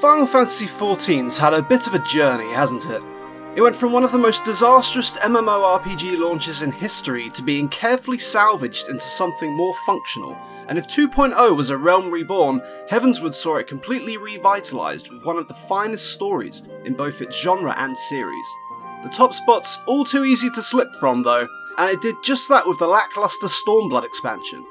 Final Fantasy XIV's had a bit of a journey, hasn't it? It went from one of the most disastrous MMORPG launches in history to being carefully salvaged into something more functional, and if 2.0 was a realm reborn, Heavensward saw it completely revitalised with one of the finest stories in both its genre and series. The top spot's all too easy to slip from though, and it did just that with the lacklustre Stormblood expansion.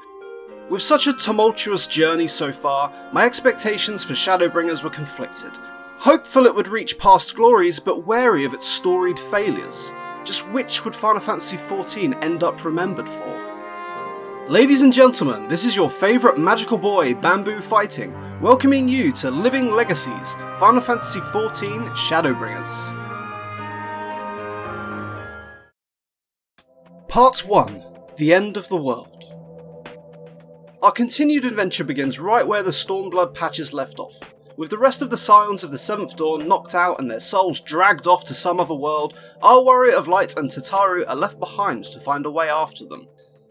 With such a tumultuous journey so far, my expectations for Shadowbringers were conflicted. Hopeful it would reach past glories, but wary of its storied failures. Just which would Final Fantasy XIV end up remembered for? Ladies and gentlemen, this is your favourite magical boy, Bamboo Fighting, welcoming you to Living Legacies, Final Fantasy XIV Shadowbringers. Part 1. The End of the World. Our continued adventure begins right where the Stormblood patches left off. With the rest of the Scions of the Seventh Dawn knocked out and their souls dragged off to some other world, our Warrior of Light and Tataru are left behind to find a way after them.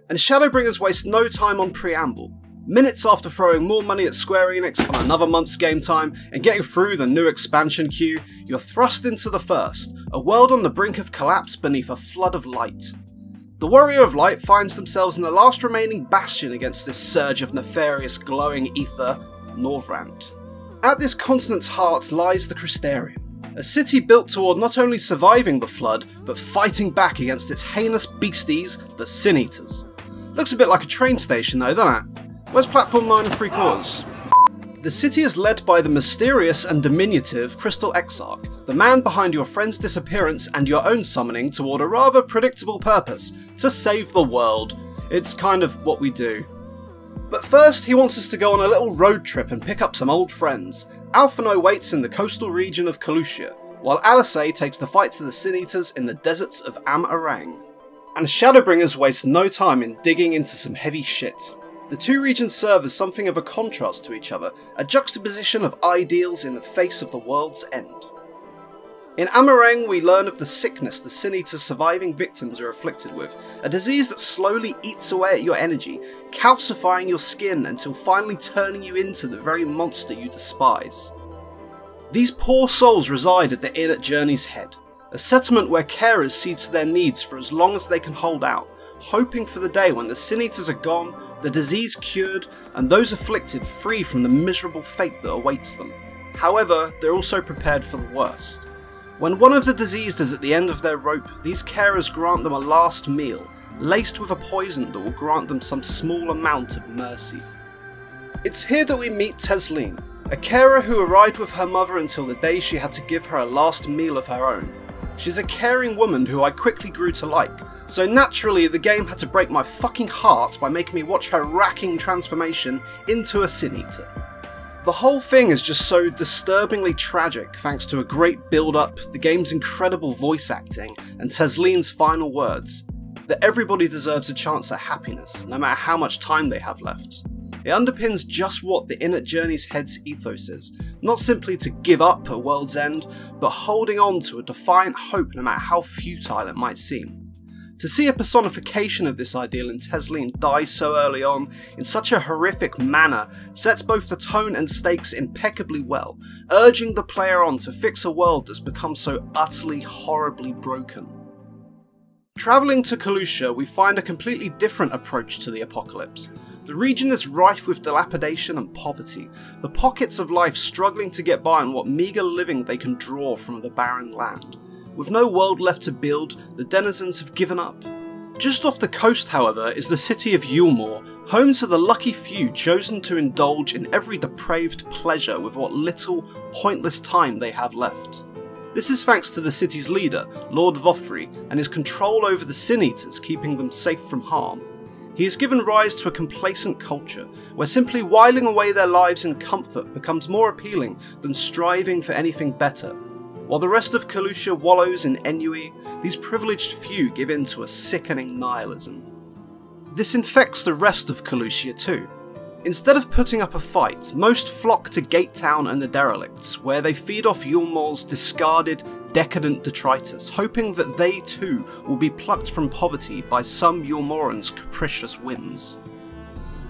And Shadowbringers waste no time on preamble. Minutes after throwing more money at Square Enix on another month's game time and getting through the new expansion queue, you're thrust into the first, a world on the brink of collapse beneath a flood of light. The Warrior of Light finds themselves in the last remaining bastion against this surge of nefarious glowing ether, Northrend. At this continent's heart lies the Crystarium, a city built toward not only surviving the flood, but fighting back against its heinous beasties, the Sin Eaters. Looks a bit like a train station though, doesn't it? Where's platform 9 3/4? The city is led by the mysterious and diminutive Crystal Exarch, the man behind your friend's disappearance and your own summoning toward a rather predictable purpose, to save the world. It's kind of what we do. But first, he wants us to go on a little road trip and pick up some old friends. Alphino waits in the coastal region of Calucia, while Alice takes the fight to the Sin Eaters in the deserts of Am-Arang. And Shadowbringers waste no time in digging into some heavy shit. The two regions serve as something of a contrast to each other, a juxtaposition of ideals in the face of the world's end. In Am-Arang, we learn of the sickness the Sin Eater's surviving victims are afflicted with, a disease that slowly eats away at your energy, calcifying your skin until finally turning you into the very monster you despise. These poor souls reside at the inn at Journey's Head, a settlement where carers see to their needs for as long as they can hold out, hoping for the day when the Sin Eaters are gone, the disease cured, and those afflicted free from the miserable fate that awaits them. However, they're also prepared for the worst. When one of the diseased is at the end of their rope, these carers grant them a last meal, laced with a poison that will grant them some small amount of mercy. It's here that we meet Tesleen, a carer who arrived with her mother until the day she had to give her a last meal of her own. She's a caring woman who I quickly grew to like, so naturally the game had to break my fucking heart by making me watch her racking transformation into a Sin Eater. The whole thing is just so disturbingly tragic thanks to a great build-up, the game's incredible voice acting, and Tesleen's final words, that everybody deserves a chance at happiness, no matter how much time they have left. It underpins just what the Inn at Journey's Head's ethos is, not simply to give up at world's end, but holding on to a defiant hope no matter how futile it might seem. To see a personification of this ideal in Tesleen die so early on, in such a horrific manner, sets both the tone and stakes impeccably well, urging the player on to fix a world that's become so utterly, horribly broken. Travelling to Calucia, we find a completely different approach to the apocalypse. The region is rife with dilapidation and poverty, the pockets of life struggling to get by on what meagre living they can draw from the barren land. With no world left to build, the denizens have given up. Just off the coast, however, is the city of Yulmore, home to the lucky few chosen to indulge in every depraved pleasure with what little, pointless time they have left. This is thanks to the city's leader, Lord Vofri, and his control over the Sin Eaters, keeping them safe from harm. He has given rise to a complacent culture, where simply whiling away their lives in comfort becomes more appealing than striving for anything better. While the rest of Calucia wallows in ennui, these privileged few give in to a sickening nihilism. This infects the rest of Calucia too. Instead of putting up a fight, most flock to Gate Town and the Derelicts, where they feed off Yulmore's discarded, decadent detritus, hoping that they too will be plucked from poverty by some Yulmoran's capricious whims.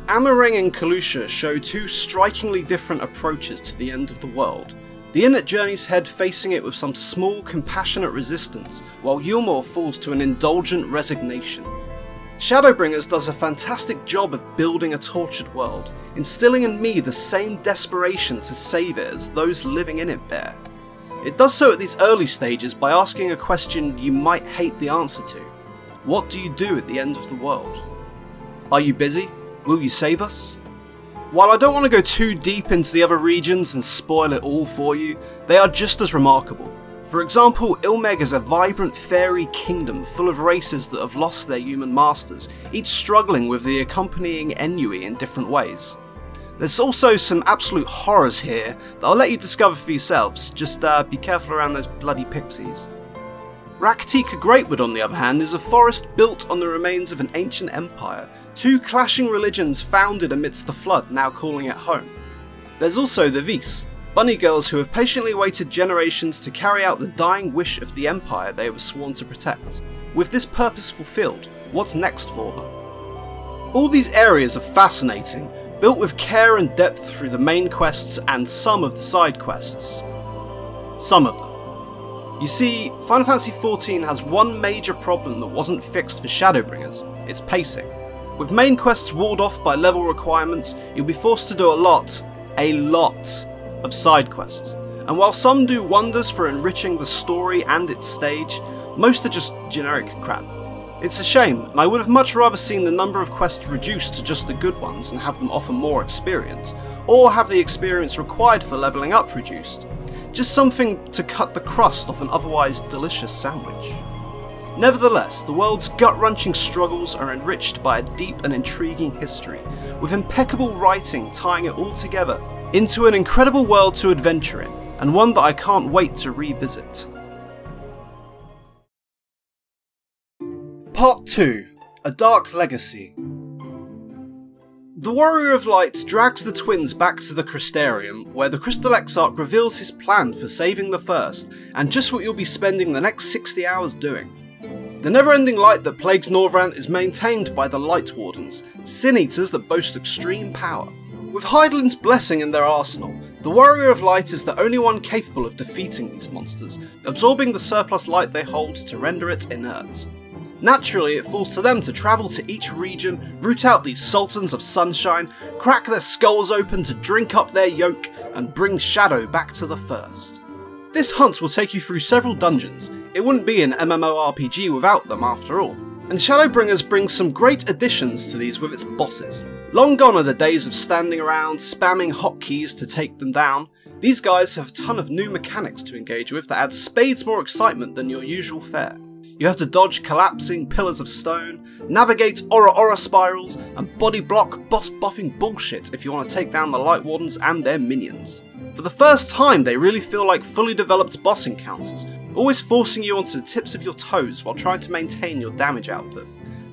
Am-Arang and Calucia show two strikingly different approaches to the end of the world. The inn at Journey's Head facing it with some small, compassionate resistance, while Yulmore falls to an indulgent resignation. Shadowbringers does a fantastic job of building a tortured world, instilling in me the same desperation to save it as those living in it bear. It does so at these early stages by asking a question you might hate the answer to. What do you do at the end of the world? Are you busy? Will you save us? While I don't want to go too deep into the other regions and spoil it all for you, they are just as remarkable. For example, Ilmeg is a vibrant fairy kingdom full of races that have lost their human masters, each struggling with the accompanying ennui in different ways. There's also some absolute horrors here that I'll let you discover for yourselves, just be careful around those bloody pixies. Rakatika Greatwood, on the other hand, is a forest built on the remains of an ancient empire, two clashing religions founded amidst the flood now calling it home. There's also the Vis, bunny girls who have patiently waited generations to carry out the dying wish of the empire they were sworn to protect. With this purpose fulfilled, what's next for them? All these areas are fascinating, built with care and depth through the main quests and some of the side quests. Some of them. You see, Final Fantasy XIV has one major problem that wasn't fixed for Shadowbringers: its pacing. With main quests walled off by level requirements, you'll be forced to do a lot of side quests. And while some do wonders for enriching the story and its stage, most are just generic crap. It's a shame, and I would have much rather seen the number of quests reduced to just the good ones and have them offer more experience, or have the experience required for leveling up reduced. Just something to cut the crust off an otherwise delicious sandwich. Nevertheless, the world's gut-wrenching struggles are enriched by a deep and intriguing history, with impeccable writing tying it all together into an incredible world to adventure in, and one that I can't wait to revisit. Part 2. A Dark Legacy. The Warrior of Light drags the twins back to the Crystarium, where the Crystal Exarch reveals his plan for saving the First, and just what you'll be spending the next 60 hours doing. The never-ending light that plagues Norvrant is maintained by the Light Wardens, Sin Eaters that boast extreme power. With Hydaelyn's blessing in their arsenal, the Warrior of Light is the only one capable of defeating these monsters, absorbing the surplus light they hold to render it inert. Naturally, it falls to them to travel to each region, root out these Sultans of Sunshine, crack their skulls open to drink up their yoke, and bring Shadow back to the First. This hunt will take you through several dungeons. It wouldn't be an MMORPG without them after all. And Shadowbringers brings some great additions to these with its bosses. Long gone are the days of standing around, spamming hotkeys to take them down. These guys have a ton of new mechanics to engage with that add spades more excitement than your usual fare. You have to dodge collapsing pillars of stone, navigate Aura spirals, and body block boss buffing bullshit if you want to take down the Light Wardens and their minions. For the first time, they really feel like fully developed boss encounters, always forcing you onto the tips of your toes while trying to maintain your damage output.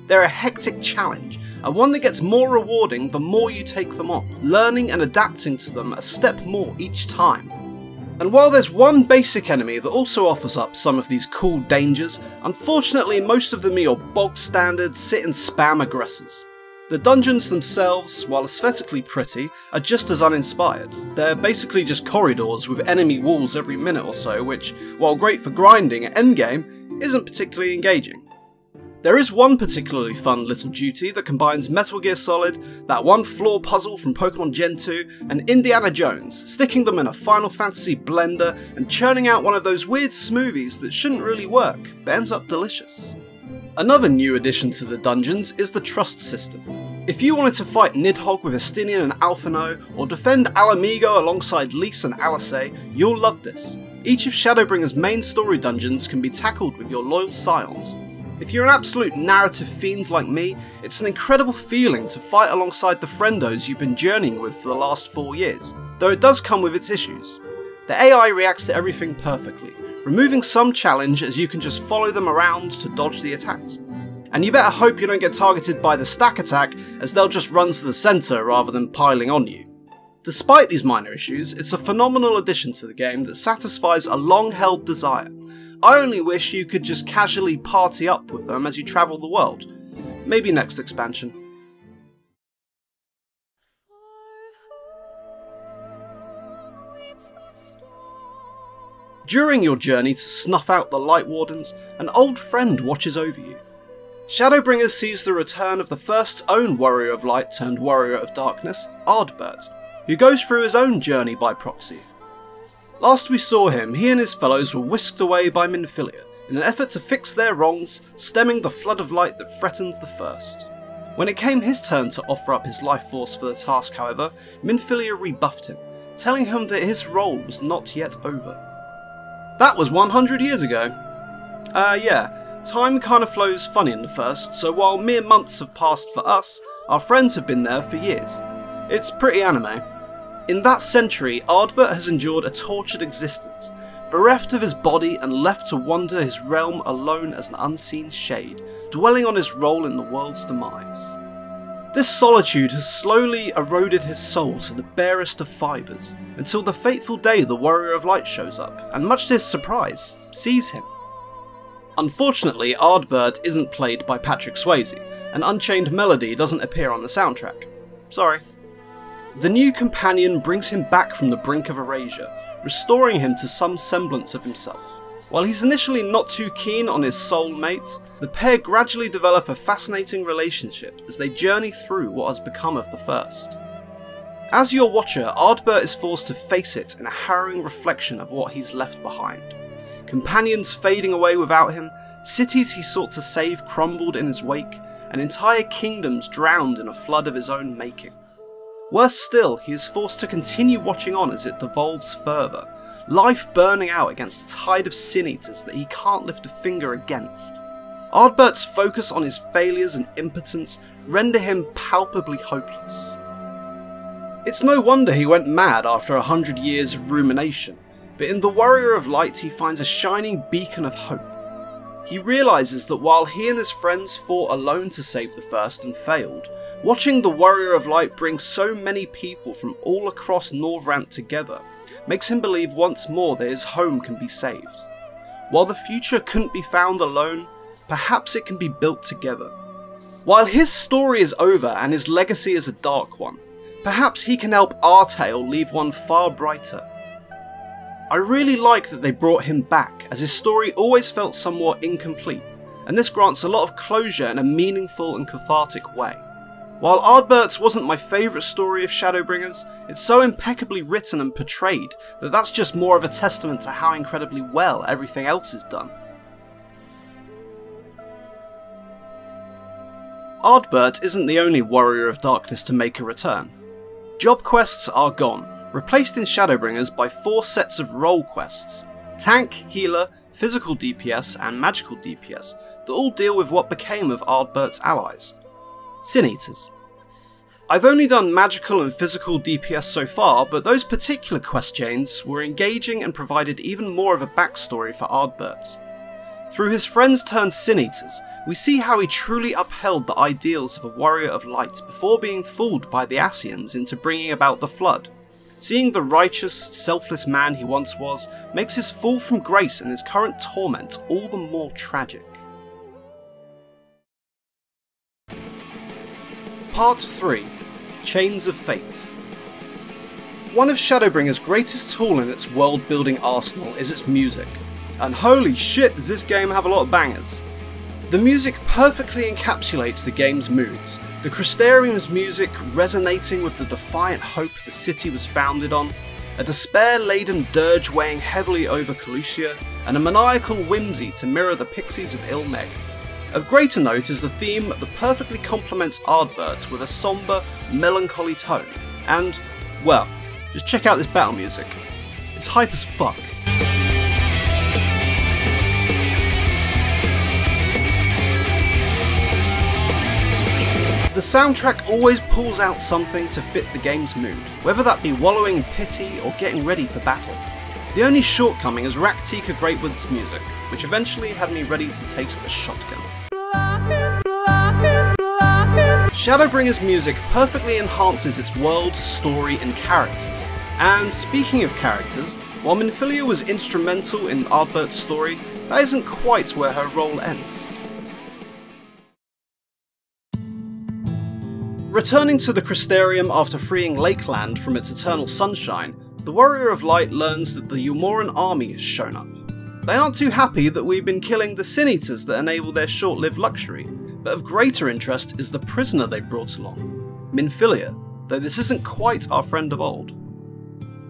They're a hectic challenge, and one that gets more rewarding the more you take them on, learning and adapting to them a step more each time. And while there's one basic enemy that also offers up some of these cool dangers, unfortunately most of them are your bog standard sit and spam aggressors. The dungeons themselves, while aesthetically pretty, are just as uninspired. They're basically just corridors with enemy walls every minute or so, which, while great for grinding at endgame, isn't particularly engaging. There is one particularly fun little duty that combines Metal Gear Solid, that one floor puzzle from Pokemon Gen 2, and Indiana Jones, sticking them in a Final Fantasy blender and churning out one of those weird smoothies that shouldn't really work, but ends up delicious. Another new addition to the dungeons is the trust system. If you wanted to fight Nidhogg with Estinian and Alphino, or defend Alamigo alongside Lys and Alisaie, you'll love this. Each of Shadowbringers' main story dungeons can be tackled with your loyal scions. If you're an absolute narrative fiend like me, it's an incredible feeling to fight alongside the friendos you've been journeying with for the last 4 years, though it does come with its issues. The AI reacts to everything perfectly, removing some challenge as you can just follow them around to dodge the attacks. And you better hope you don't get targeted by the stack attack, as they'll just run to the centre rather than piling on you. Despite these minor issues, it's a phenomenal addition to the game that satisfies a long-held desire. I only wish you could just casually party up with them as you travel the world. Maybe next expansion. During your journey to snuff out the Light Wardens, an old friend watches over you. Shadowbringers sees the return of the first's own Warrior of Light turned Warrior of Darkness, Ardbert, who goes through his own journey by proxy. Last we saw him, he and his fellows were whisked away by Minfilia in an effort to fix their wrongs, stemming the flood of light that threatened the First. When it came his turn to offer up his life force for the task, however, Minfilia rebuffed him, telling him that his role was not yet over. That was 100 years ago. Yeah. Time kind of flows funny in the First, so while mere months have passed for us, our friends have been there for years. It's pretty anime. In that century, Ardbert has endured a tortured existence, bereft of his body and left to wander his realm alone as an unseen shade, dwelling on his role in the world's demise. This solitude has slowly eroded his soul to the barest of fibres, until the fateful day the Warrior of Light shows up, and much to his surprise, sees him. Unfortunately, Ardbert isn't played by Patrick Swayze, and Unchained Melody doesn't appear on the soundtrack. Sorry. The new companion brings him back from the brink of erasure, restoring him to some semblance of himself. While he's initially not too keen on his soulmate, the pair gradually develop a fascinating relationship as they journey through what has become of the First. As your watcher, Ardbert is forced to face it in a harrowing reflection of what he's left behind. Companions fading away without him, cities he sought to save crumbled in his wake, and entire kingdoms drowned in a flood of his own making. Worse still, he is forced to continue watching on as it devolves further, life burning out against a tide of sin-eaters that he can't lift a finger against. Ardbert's focus on his failures and impotence render him palpably hopeless. It's no wonder he went mad after 100 years of rumination, but in the Warrior of Light he finds a shining beacon of hope. He realises that while he and his friends fought alone to save the First and failed, watching the Warrior of Light bring so many people from all across Norvrant together makes him believe once more that his home can be saved. While the future couldn't be found alone, perhaps it can be built together. While his story is over and his legacy is a dark one, perhaps he can help our tale leave one far brighter. I really like that they brought him back, as his story always felt somewhat incomplete, and this grants a lot of closure in a meaningful and cathartic way. While Ardbert's wasn't my favourite story of Shadowbringers, it's so impeccably written and portrayed that that's just more of a testament to how incredibly well everything else is done. Ardbert isn't the only Warrior of Darkness to make a return. Job quests are gone, replaced in Shadowbringers by 4 sets of role quests: tank, healer, physical DPS and magical DPS that all deal with what became of Ardbert's allies. Sin-eaters. I've only done magical and physical DPS so far, but those particular quest chains were engaging and provided even more of a backstory for Ardbert. Through his friends turned Sin-eaters, we see how he truly upheld the ideals of a Warrior of Light before being fooled by the Ascians into bringing about the Flood. Seeing the righteous, selfless man he once was makes his fall from grace and his current torment all the more tragic. Part 3. Chains of Fate. One of Shadowbringers' greatest tool in its world-building arsenal is its music, and holy shit does this game have a lot of bangers. The music perfectly encapsulates the game's moods, the Crystarium's music resonating with the defiant hope the city was founded on, a despair-laden dirge weighing heavily over Calusia, and a maniacal whimsy to mirror the pixies of Ilmeg. Of greater note is the theme that perfectly complements Ardbert with a sombre, melancholy tone, and, well, just check out this battle music. It's hype as fuck. The soundtrack always pulls out something to fit the game's mood, whether that be wallowing in pity or getting ready for battle. The only shortcoming is Raktika Greatwood's music, which eventually had me ready to taste a shotgun. Shadowbringers' music perfectly enhances its world, story and characters. And speaking of characters, while Minfilia was instrumental in Ardbert's story, that isn't quite where her role ends. Returning to the Crystarium after freeing Lakeland from its eternal sunshine, the Warrior of Light learns that the Umoran army has shown up. They aren't too happy that we've been killing the Sin Eaters that enable their short-lived luxury, but of greater interest is the prisoner they brought along, Minfilia, though this isn't quite our friend of old.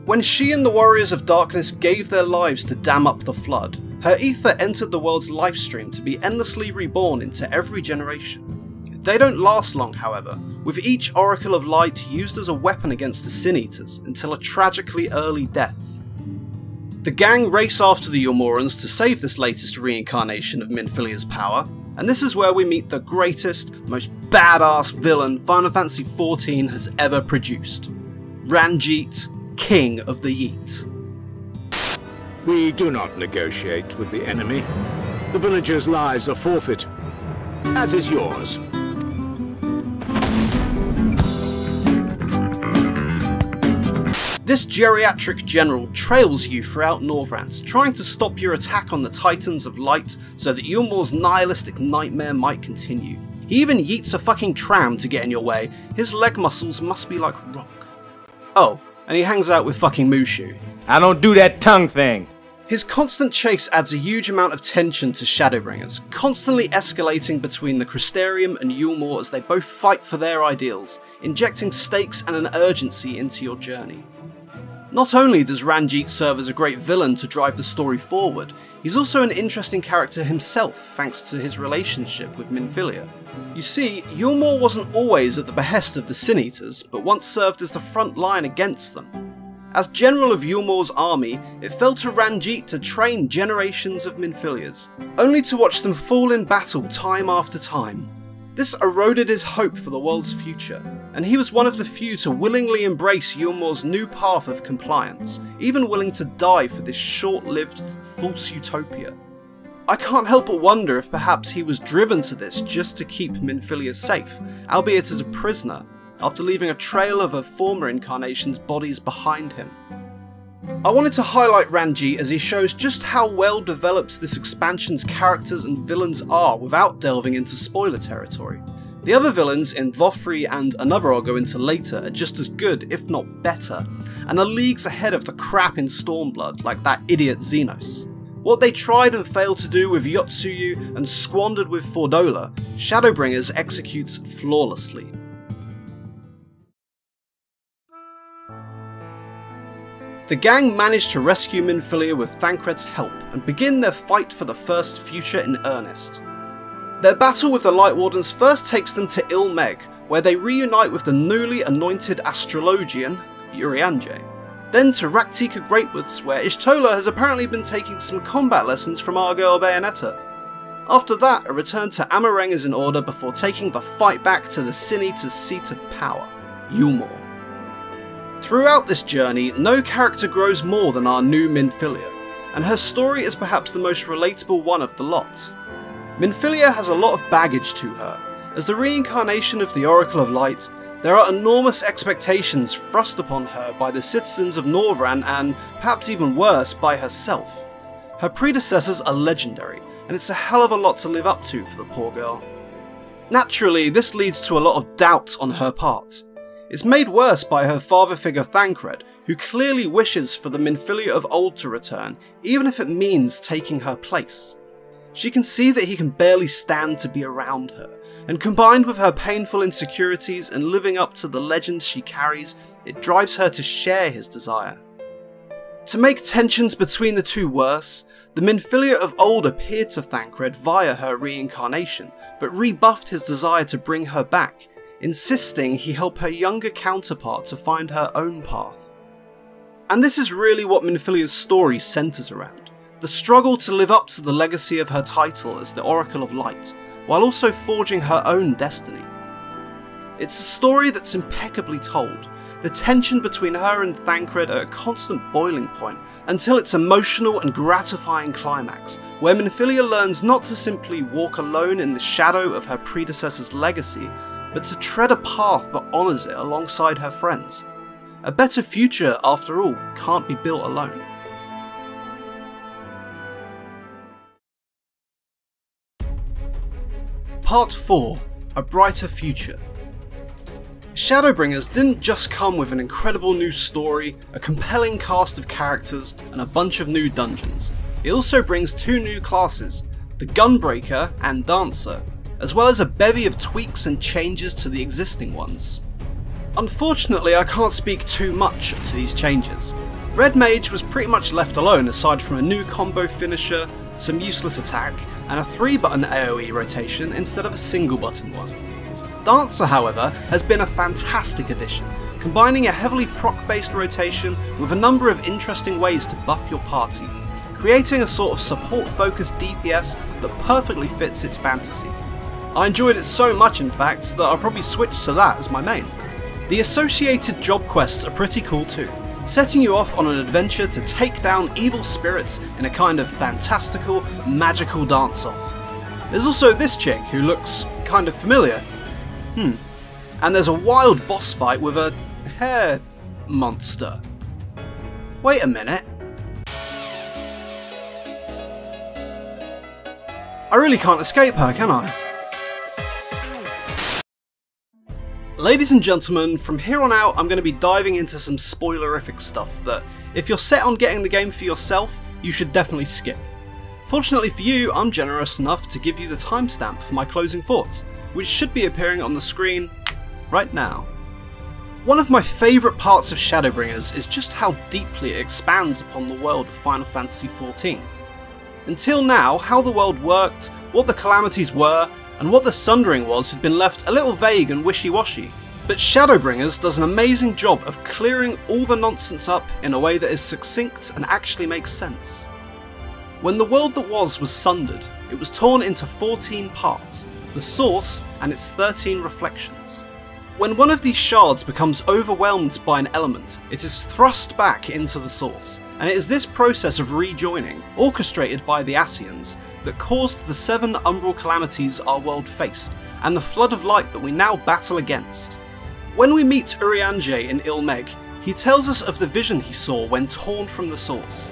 When she and the Warriors of Darkness gave their lives to dam up the flood, her ether entered the world's lifestream to be endlessly reborn into every generation. They don't last long, however, with each Oracle of Light used as a weapon against the Sin Eaters until a tragically early death. The gang race after the Umorans to save this latest reincarnation of Minfilia's power, and this is where we meet the greatest, most badass villain Final Fantasy XIV has ever produced. Ranjit, King of the Yeet. We do not negotiate with the enemy. The villagers' lives are forfeit, as is yours. This geriatric general trails you throughout Northrend, trying to stop your attack on the Titans of Light so that Yulmor's nihilistic nightmare might continue. He even yeets a fucking tram to get in your way. His leg muscles must be like rock. Oh, and he hangs out with fucking Mushu. I don't do that tongue thing. His constant chase adds a huge amount of tension to Shadowbringers, constantly escalating between the Crystarium and Yulmor as they both fight for their ideals, injecting stakes and an urgency into your journey. Not only does Ranjit serve as a great villain to drive the story forward, he's also an interesting character himself thanks to his relationship with Minfilia. You see, Yulmor wasn't always at the behest of the Sin Eaters, but once served as the front line against them. As general of Yulmor's army, it fell to Ranjit to train generations of Minfilias, only to watch them fall in battle time after time. This eroded his hope for the world's future, and he was one of the few to willingly embrace Yulmor's new path of compliance, even willing to die for this short-lived, false utopia. I can't help but wonder if perhaps he was driven to this just to keep Minfilia safe, albeit as a prisoner, after leaving a trail of her former incarnation's bodies behind him. I wanted to highlight Ranjit as he shows just how well developed this expansion's characters and villains are without delving into spoiler territory. The other villains in Vofri and another I'll go into later are just as good, if not better, and are leagues ahead of the crap in Stormblood like that idiot Xenos. What they tried and failed to do with Yotsuyu and squandered with Fordola, Shadowbringers executes flawlessly. The gang managed to rescue Minfilia with Thancred's help and begin their fight for the first future in earnest. Their battle with the Light Wardens first takes them to Ilmeg, where they reunite with the newly anointed astrologian, Urianger. Then to Raktika Greatwoods, where Ishtola has apparently been taking some combat lessons from our girl Bayonetta. After that, a return to Amareng is in order before taking the fight back to the Sin Eater's seat of power, Yulmor. Throughout this journey, no character grows more than our new Minfilia, and her story is perhaps the most relatable one of the lot. Minfilia has a lot of baggage to her. As the reincarnation of the Oracle of Light, there are enormous expectations thrust upon her by the citizens of Northrend and, perhaps even worse, by herself. Her predecessors are legendary, and it's a hell of a lot to live up to for the poor girl. Naturally, this leads to a lot of doubt on her part. It's made worse by her father figure Thancred, who clearly wishes for the Minfilia of old to return, even if it means taking her place. She can see that he can barely stand to be around her, and combined with her painful insecurities and living up to the legends she carries, it drives her to share his desire. To make tensions between the two worse, the Minfilia of old appeared to Thancred via her reincarnation, but rebuffed his desire to bring her back, insisting he help her younger counterpart to find her own path. And this is really what Minfilia's story centres around, the struggle to live up to the legacy of her title as the Oracle of Light, while also forging her own destiny. It's a story that's impeccably told, the tension between her and Thancred at a constant boiling point, until its emotional and gratifying climax, where Minfilia learns not to simply walk alone in the shadow of her predecessor's legacy, but to tread a path that honours it alongside her friends. A better future, after all, can't be built alone. Part 4. A Brighter Future. Shadowbringers didn't just come with an incredible new story, a compelling cast of characters, and a bunch of new dungeons. It also brings 2 new classes, the Gunbreaker and Dancer, as well as a bevy of tweaks and changes to the existing ones. Unfortunately, I can't speak too much to these changes. Red Mage was pretty much left alone aside from a new combo finisher, some useless attack, and a 3-button AoE rotation instead of a single button one. Dancer, however, has been a fantastic addition, combining a heavily proc-based rotation with a number of interesting ways to buff your party, creating a sort of support-focused DPS that perfectly fits its fantasy. I enjoyed it so much, in fact, that I'll probably switch to that as my main. The associated job quests are pretty cool too, setting you off on an adventure to take down evil spirits in a kind of fantastical, magical dance-off. There's also this chick who looks kind of familiar. And there's a wild boss fight with a hair monster. Wait a minute. I really can't escape her, can I? Ladies and gentlemen, from here on out I'm going to be diving into some spoilerific stuff that, if you're set on getting the game for yourself, you should definitely skip. Fortunately for you, I'm generous enough to give you the timestamp for my closing thoughts, which should be appearing on the screen right now. One of my favourite parts of Shadowbringers is just how deeply it expands upon the world of Final Fantasy XIV. Until now, how the world worked, what the Calamities were, and what the Sundering was had been left a little vague and wishy-washy, but Shadowbringers does an amazing job of clearing all the nonsense up in a way that is succinct and actually makes sense. When the world that was sundered, it was torn into 14 parts, the source and its 13 reflections. When one of these shards becomes overwhelmed by an element, it is thrust back into the source, and it is this process of rejoining, orchestrated by the Ascians, that caused the 7 Umbral calamities our world faced, and the flood of light that we now battle against. When we meet Urianger in Ilmeg, he tells us of the vision he saw when torn from the source.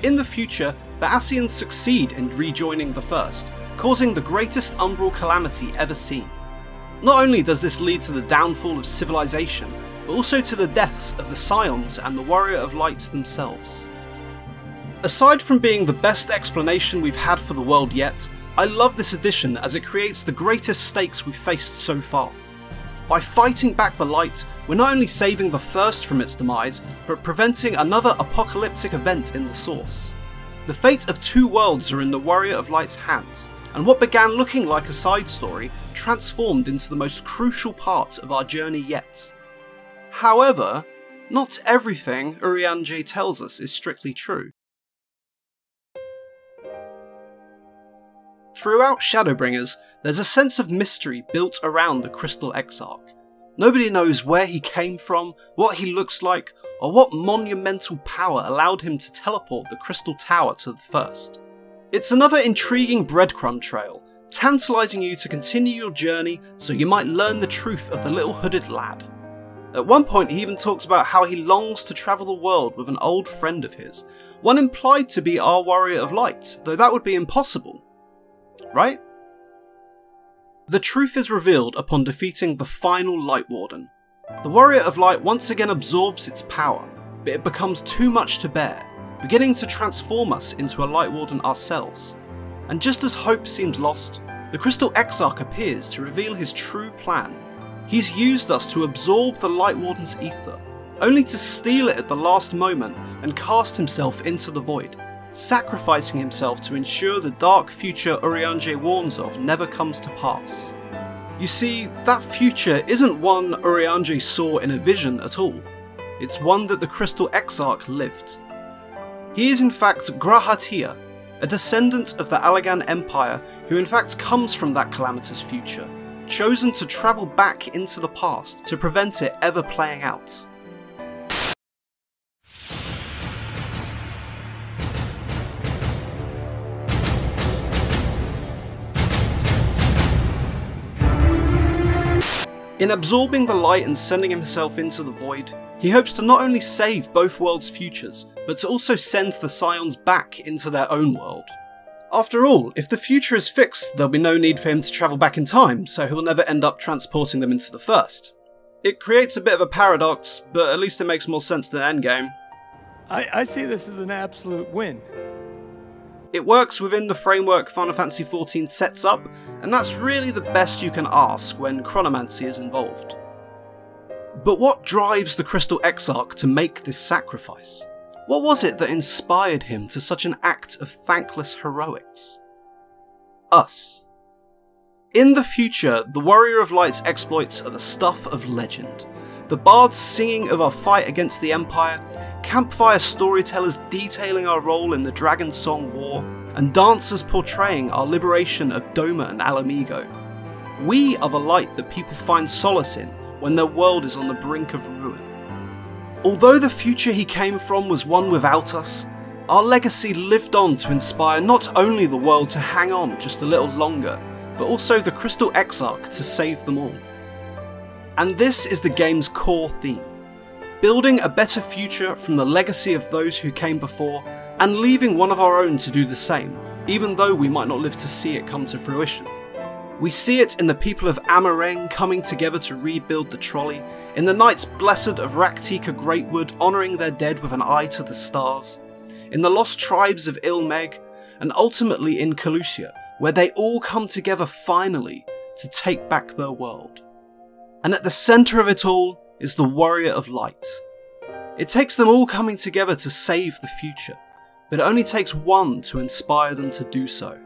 In the future, the Ascians succeed in rejoining the first, causing the greatest Umbral calamity ever seen. Not only does this lead to the downfall of civilization, but also to the deaths of the Scions and the Warrior of Light themselves. Aside from being the best explanation we've had for the world yet, I love this edition as it creates the greatest stakes we've faced so far. By fighting back the light, we're not only saving the first from its demise, but preventing another apocalyptic event in the source. The fate of 2 worlds are in the Warrior of Light's hands, and what began looking like a side story transformed into the most crucial part of our journey yet. However, not everything Urianger tells us is strictly true. Throughout Shadowbringers, there's a sense of mystery built around the Crystal Exarch. Nobody knows where he came from, what he looks like, or what monumental power allowed him to teleport the Crystal Tower to the first. It's another intriguing breadcrumb trail, tantalising you to continue your journey so you might learn the truth of the little hooded lad. At one point he even talks about how he longs to travel the world with an old friend of his, one implied to be our Warrior of Light, though that would be impossible. Right? The truth is revealed upon defeating the final Light Warden. The Warrior of Light once again absorbs its power, but it becomes too much to bear, beginning to transform us into a Light Warden ourselves. And just as hope seems lost, the Crystal Exarch appears to reveal his true plan. He's used us to absorb the Light Warden's ether, only to steal it at the last moment and cast himself into the void, sacrificing himself to ensure the dark future Urianger warns of never comes to pass. You see, that future isn't one Urianger saw in a vision at all. It's one that the Crystal Exarch lived. He is in fact Grahatia, a descendant of the Allagan Empire who in fact comes from that calamitous future, chosen to travel back into the past to prevent it ever playing out. In absorbing the light and sending himself into the void, he hopes to not only save both worlds' futures, but to also send the Scions back into their own world. After all, if the future is fixed, there'll be no need for him to travel back in time, so he'll never end up transporting them into the first. It creates a bit of a paradox, but at least it makes more sense than Endgame. I see this as an absolute win. It works within the framework Final Fantasy XIV sets up, and that's really the best you can ask when chronomancy is involved. But what drives the Crystal Exarch to make this sacrifice? What was it that inspired him to such an act of thankless heroics? Us. In the future, the Warrior of Light's exploits are the stuff of legend. The bards singing of our fight against the Empire, campfire storytellers detailing our role in the Dragon Song War, and dancers portraying our liberation of Doma and Alamigo. We are the light that people find solace in when their world is on the brink of ruin. Although the future he came from was one without us, our legacy lived on to inspire not only the world to hang on just a little longer, but also the Crystal Exarch to save them all. And this is the game's core theme. Building a better future from the legacy of those who came before, and leaving one of our own to do the same, even though we might not live to see it come to fruition. We see it in the people of Amareng coming together to rebuild the trolley, in the Knights Blessed of Raktika Greatwood honouring their dead with an eye to the stars, in the lost tribes of Ilmeg, and ultimately in Calusia, where they all come together finally to take back their world. And at the centre of it all is the Warrior of Light. It takes them all coming together to save the future, but it only takes one to inspire them to do so.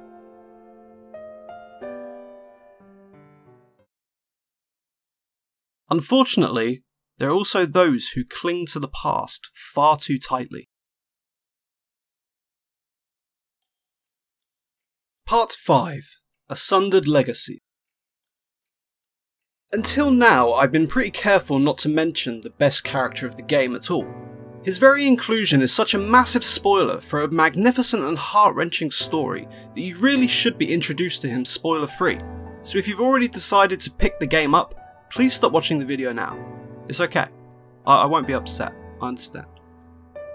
Unfortunately, there are also those who cling to the past far too tightly. Part 5. A Sundered Legacy. Until now, I've been pretty careful not to mention the best character of the game at all. His very inclusion is such a massive spoiler for a magnificent and heart-wrenching story that you really should be introduced to him spoiler-free. So if you've already decided to pick the game up, please stop watching the video now. It's okay. I won't be upset. I understand.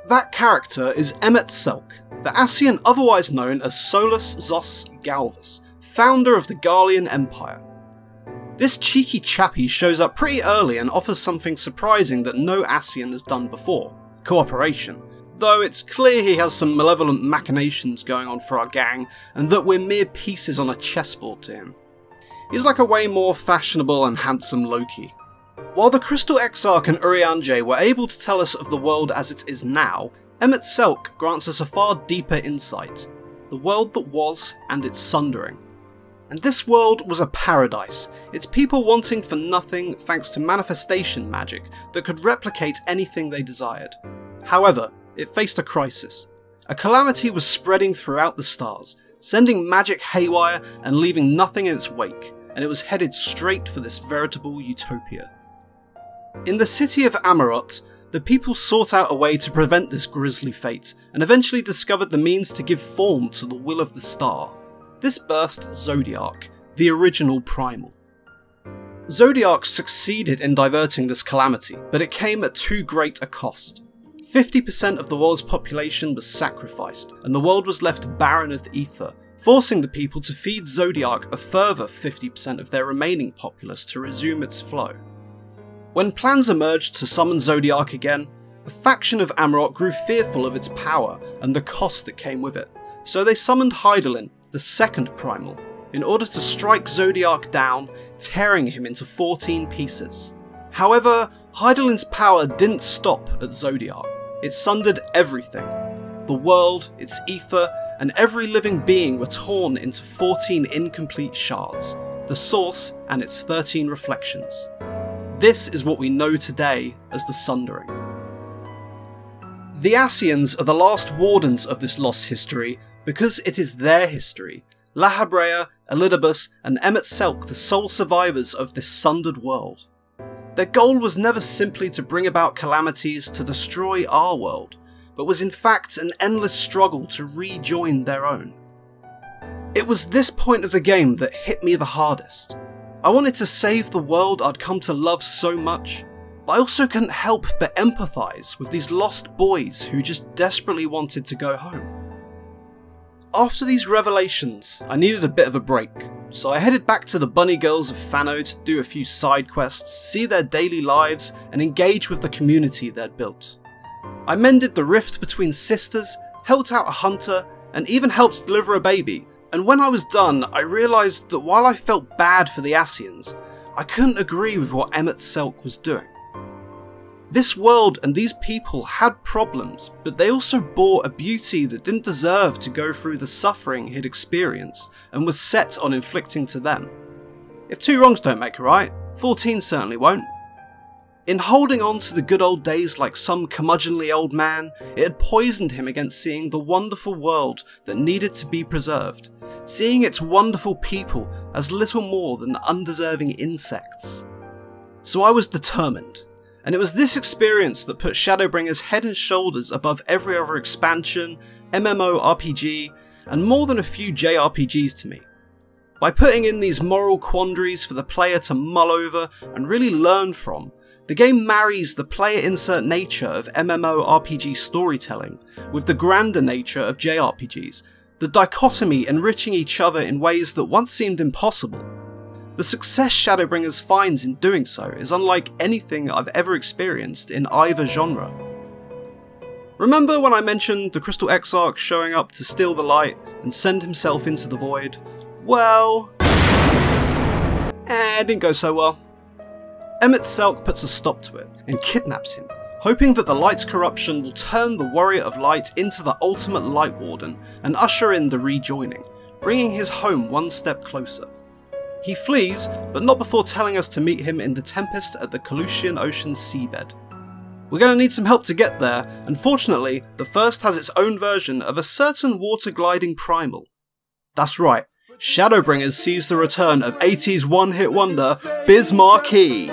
That character is Emmet Selk, the Ascian otherwise known as Solus Zos Galvus, founder of the Garlean Empire. This cheeky chappie shows up pretty early and offers something surprising that no Ascian has done before: cooperation. Though it's clear he has some malevolent machinations going on for our gang, and that we're mere pieces on a chessboard to him. He's like a way more fashionable and handsome Loki. While the Crystal Exarch and Urianger were able to tell us of the world as it is now, Emmet Selk grants us a far deeper insight: the world that was and its sundering. And this world was a paradise, its people wanting for nothing thanks to manifestation magic that could replicate anything they desired. However, it faced a crisis. A calamity was spreading throughout the stars, sending magic haywire and leaving nothing in its wake, and it was headed straight for this veritable utopia. In the city of Amarot, the people sought out a way to prevent this grisly fate, and eventually discovered the means to give form to the will of the star. This birthed Zodiark, the original Primal. Zodiark succeeded in diverting this calamity, but it came at too great a cost. 50% of the world's population was sacrificed, and the world was left barren of ether, forcing the people to feed Zodiark a further 50% of their remaining populace to resume its flow. When plans emerged to summon Zodiark again, a faction of Amarot grew fearful of its power and the cost that came with it, so they summoned Hydaelyn, the second Primal, in order to strike Zodiark down, tearing him into 14 pieces. However, Hydaelyn's power didn't stop at Zodiark. It sundered everything. The world, its ether, and every living being were torn into 14 incomplete shards, the source and its 13 reflections. This is what we know today as the Sundering. The Ascians are the last wardens of this lost history because it is their history. Lahabrea, Elidibus, and Emmet Selk, the sole survivors of this sundered world. Their goal was never simply to bring about calamities to destroy our world, but was in fact an endless struggle to rejoin their own. It was this point of the game that hit me the hardest. I wanted to save the world I'd come to love so much, but I also couldn't help but empathise with these lost boys who just desperately wanted to go home. After these revelations, I needed a bit of a break, So I headed back to the bunny girls of Fano to do a few side quests, see their daily lives, and engage with the community they'd built. I mended the rift between sisters, helped out a hunter, and even helped deliver a baby, and when I was done, I realised that while I felt bad for the Ascians, I couldn't agree with what Emmett Selk was doing. This world and these people had problems, but they also bore a beauty that didn't deserve to go through the suffering he'd experienced and was set on inflicting to them. If two wrongs don't make a right, 14 certainly won't. In holding on to the good old days like some curmudgeonly old man, it had poisoned him against seeing the wonderful world that needed to be preserved, seeing its wonderful people as little more than undeserving insects. So I was determined. And it was this experience that put Shadowbringers head and shoulders above every other expansion, MMORPG, and more than a few JRPGs to me. By putting in these moral quandaries for the player to mull over and really learn from, the game marries the player insert nature of MMORPG storytelling with the grander nature of JRPGs, the dichotomy enriching each other in ways that once seemed impossible. The success Shadowbringers finds in doing so is unlike anything I've ever experienced in either genre. Remember when I mentioned the Crystal Exarch showing up to steal the light and send himself into the void? Well, it didn't go so well. Emmett Selk puts a stop to it and kidnaps him, hoping that the light's corruption will turn the Warrior of Light into the ultimate Light Warden and usher in the rejoining, bringing his home one step closer. He flees, but not before telling us to meet him in the Tempest at the Calamities Ocean's seabed. We're going to need some help to get there, and fortunately, the first has its own version of a certain water-gliding primal. That's right, Shadowbringers sees the return of 80s one-hit wonder, Biz Marquee.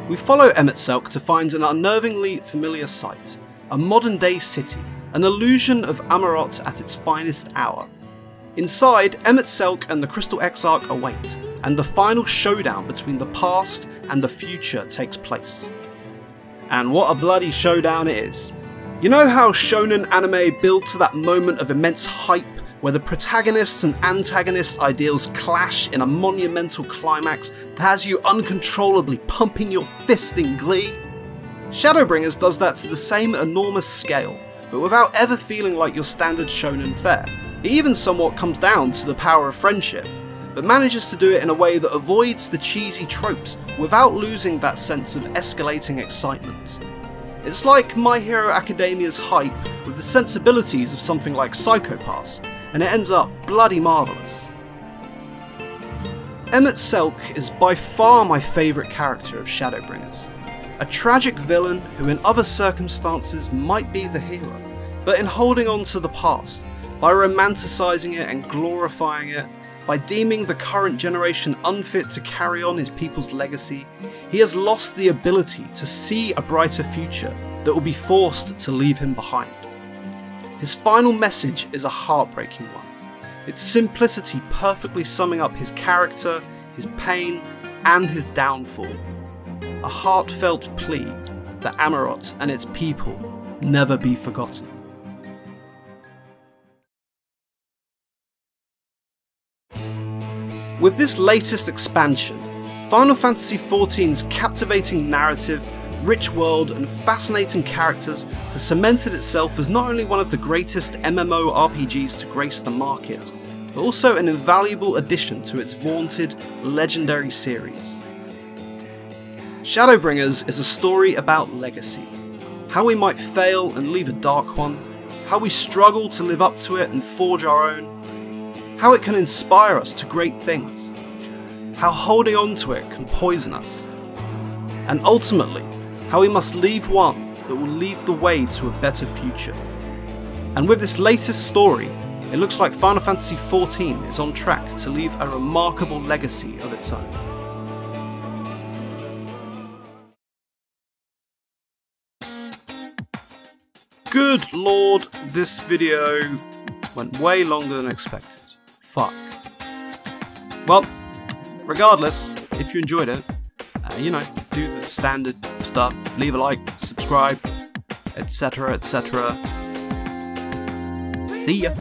We follow Emmett Selk to find an unnervingly familiar sight. A modern-day city, an illusion of Amarot at its finest hour. Inside, Emmett Selk and the Crystal Exarch await, and the final showdown between the past and the future takes place. And what a bloody showdown it is. You know how shonen anime build to that moment of immense hype, where the protagonists and antagonists ideals clash in a monumental climax that has you uncontrollably pumping your fist in glee? Shadowbringers does that to the same enormous scale, but without ever feeling like your standard shonen fare. It even somewhat comes down to the power of friendship, but manages to do it in a way that avoids the cheesy tropes without losing that sense of escalating excitement. It's like My Hero Academia's hype with the sensibilities of something like Psycho Pass, and it ends up bloody marvellous. Emmett Selk is by far my favourite character of Shadowbringers. A tragic villain who in other circumstances might be the hero, but in holding on to the past, by romanticising it and glorifying it, by deeming the current generation unfit to carry on his people's legacy, he has lost the ability to see a brighter future that will be forced to leave him behind. His final message is a heartbreaking one, its simplicity perfectly summing up his character, his pain, and his downfall. A heartfelt plea that Amarot and its people never be forgotten. With this latest expansion, Final Fantasy XIV's captivating narrative, rich world and fascinating characters has cemented itself as not only one of the greatest MMORPGs to grace the market, but also an invaluable addition to its vaunted, legendary series. Shadowbringers is a story about legacy, how we might fail and leave a dark one, how we struggle to live up to it and forge our own, how it can inspire us to great things, how holding on to it can poison us, and ultimately, how we must leave one that will lead the way to a better future. And with this latest story, it looks like Final Fantasy XIV is on track to leave a remarkable legacy of its own. Good lord, this video went way longer than expected. Fuck. Well, regardless, if you enjoyed it, you know, do the standard stuff, leave a like, subscribe, etc., etc. See ya!